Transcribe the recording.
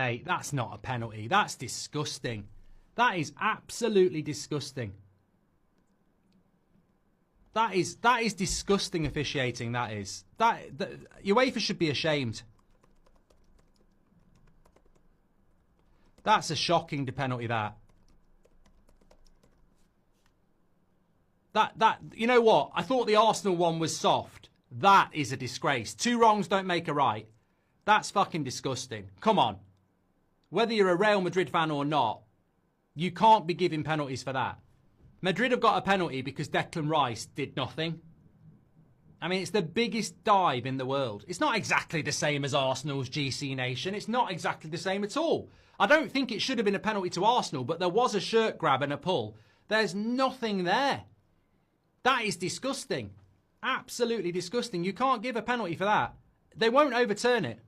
mate, that's not a penalty. That's disgusting. That is absolutely disgusting. That is disgusting officiating, that is. UEFA should be ashamed. That's a shocking penalty, that. You know what? I thought the Arsenal one was soft. That is a disgrace. 2 wrongs don't make a right. That's fucking disgusting. Come on. Whether you're a Real Madrid fan or not, you can't be giving penalties for that. Madrid have got a penalty because Declan Rice did nothing. I mean, it's the biggest dive in the world. It's not exactly the same as Arsenal's GC Nation. It's not exactly the same at all. I don't think it should have been a penalty to Arsenal, but there was a shirt grab and a pull. There's nothing there. That is disgusting. Absolutely disgusting. You can't give a penalty for that. They won't overturn it.